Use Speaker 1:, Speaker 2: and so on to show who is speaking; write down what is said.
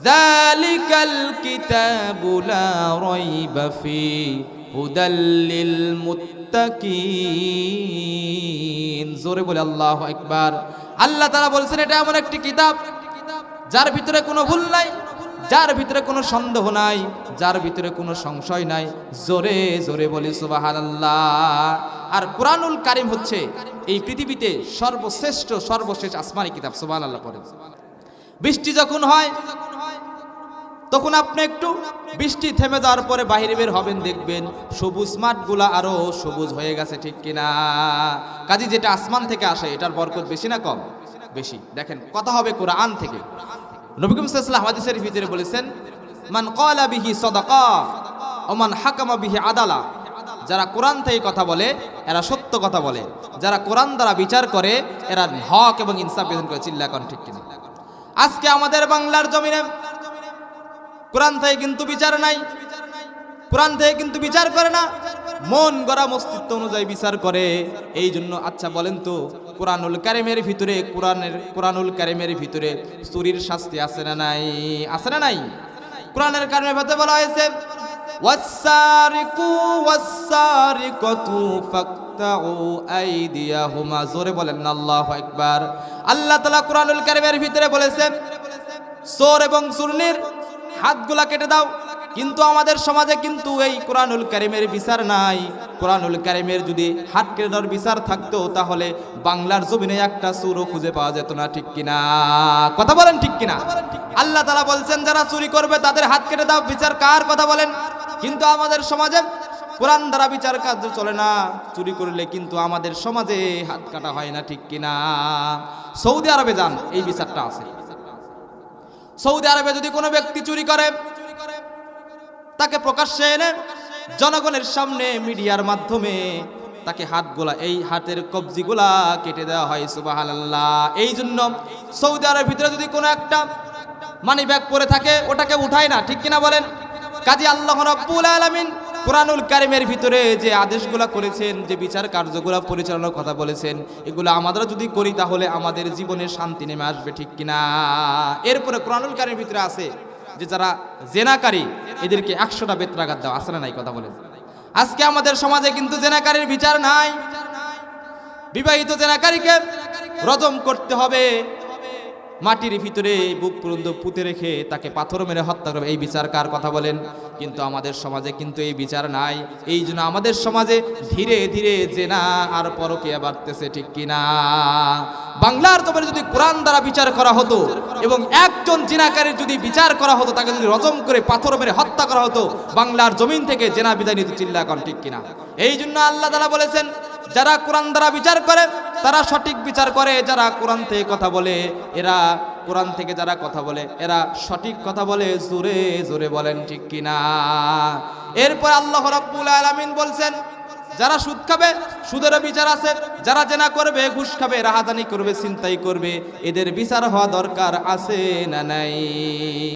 Speaker 1: যালিকাল কিতাবু লা রাইবা ফি হুদাল লিল মুত্তাকিন। জোরে বলে আল্লাহু আকবার। আল্লাহ তাআলা বলেছেন এটা এমন একটি কিতাব যার ভিতরে কোনো ভুল নাই, যার ভিতরে কোনো সন্দেহ নাই, যার ভিতরে কোনো সংশয় নাই। জোরে জোরে বলি সুবহানাল্লাহ। আর কুরআনুল কারীম হচ্ছে এই পৃথিবীতে সর্বশ্রেষ্ঠ সর্বশেষ আসমানি কিতাব। সুবহানাল্লাহ পড়েন। বৃষ্টি যখন হয় তখন আপনি একটু বৃষ্টি থেমে যাওয়ার পরে বাইরে বের হবেন, দেখবেন সবুজ মাঠগুলা আরো সবুজ হয়ে গেছে, ঠিক কিনা? কাজী যেটা আসমান থেকে আসে এটার বরকত বেশি না কম? বেশি। দেখেন কথা হবে কোরআন থেকে। নবী করিম সাল্লাল্লাহু আলাইহি ওয়াসাল্লাম হাদিসের ভিতরে বলেছেন, মান ক্বালা বিহি সাদাকা ওয়া মান হাকামা বিহি আদালা। যারা কোরআন থেকে কথা বলে এরা সত্য কথা বলে, যারা কোরআন দ্বারা বিচার করে এরা হক এবং ইনসাফ বিধান করে। চিল্লা কোন ঠিক কিনা? আজকে আমাদের বাংলার জমিনে কোরআন থেকে কিন্তু বিচার নাই, কোরআন থেকে কিন্তু বিচার করে না, মন গড়া মস্তিষ্ক অনুযায়ী বিচার করে। এই জন্য আচ্ছা বলেন তো, কোরআনুল কারীমের ভিতরে কোরআনুল কারীমের ভিতরে চুরির শাস্তি আছে না নাই? আছে না নাই? কোরআনের কারীমের ভিতরে বলা হয়েছে ওয়াস-সারিকু ওয়াস-সারিকাতু ফাকতাউ আইদিয়াহুমা। জোরে বলেন না আল্লাহু আকবার। আল্লাহ তাআলা কোরআনুল কারীমের ভিতরে বলেছেন চোর এবং চুরনির হাতগুলা কেটে দাও। কিন্তু আমাদের সমাজে কিন্তু এই কোরআনুল কারীমের বিচার নাই। কোরআনুল কারীমের যদি হাত কেটে দেওয়ার বিচার থাকতো তাহলে বাংলার জমিনে একটা চোরও খুঁজে পাওয়া যেত না, ঠিক কিনা? কথা বলেন ঠিক কিনা? আল্লাহ তাআলা বলছেন যারা চুরি করবে তাদের হাত কেটে দাও। বিচার কার কথা বলেন? কিন্তু আমাদের সমাজে কোরআন দ্বারা বিচার কার্য চলে না। চুরি করলে কিন্তু আমাদের সমাজে হাত কাটা হয় না, ঠিক কিনা? সৌদি আরবে যান, এই বিচারটা আছে। সৌদি আরবে যদি কোনো ব্যক্তি চুরি করে তাকে প্রকাশ্যে এনে জনগণের সামনে মিডিয়ার মাধ্যমে তাকে এই হাতের কবজিগুলা কেটে দেওয়া হয়। সুবহানাল্লাহ। এই জন্য সৌদি আরবের ভিতরে যদি কোনো একটা মানি ব্যাগ পরে থাকে ওটাকে উঠায় না, ঠিক কিনা বলেন? কাজী আল্লাহ রাব্বুল আলামিন কোরআনুল কারীমের ভিতরে যে আদেশগুলা করেছেন, যে বিচার কার্যগুলা পরিচালনার কথা বলেছেন, এগুলো আমরা যদি করি তাহলে আমাদের জীবনে শান্তি নেমে আসবে, ঠিক কিনা? এরপরে কোরআনুল কারীমের ভিতরে আছে যে যারা জেনাকারী এদেরকে 100টা বেত্রাঘাত দেওয়া। আছে না নাই? কথা বলেন। আজকে আমাদের সমাজে কিন্তু জেনাকারীর বিচার নাই। বিবাহিত জেনাকারীকে রজম করতে হবে, মাটির ভিতরে বুক পর্যন্ত পুঁতে রেখে তাকে পাথর মেরে হত্যা করবে। এই বিচার কার কথা বলেন? কিন্তু আমাদের সমাজে কিন্তু এই বিচার নাই। এই জন্য আমাদের সমাজে ধীরে ধীরে জেনা আর পরকীয়া বাড়তেছে, ঠিক কিনা? বাংলার জমিনে যদি কোরআন দ্বারা বিচার করা হতো এবং একজন জিনাকারীর যদি বিচার করা হতো, তাকে যদি রজম করে পাথর মেরে হত্যা করা হতো, বাংলার জমিন থেকে জেনা বিদায় নিতে। চিল্লা কর ঠিক কিনা? এই জন্য আল্লাহ তাআলা বলেছেন যারা কোরআন দ্বারা বিচার করে তারা সঠিক বিচার করে, যারা কোরআন থেকে কথা বলে এরা কোরআন থেকে যারা কথা বলে এরা সঠিক কথা বলে। জোরে জোরে বলেন ঠিক কিনা? এরপর আল্লাহ রাব্বুল আলামিন বলছেন যারা সুদ খাবে সুদেরও বিচার আছে, যারা জেনা করবে, ঘুষ খাবে, রাহাজানি করবে, ছিনতাই করবে, এদের বিচার হওয়া দরকার আছে না নাই?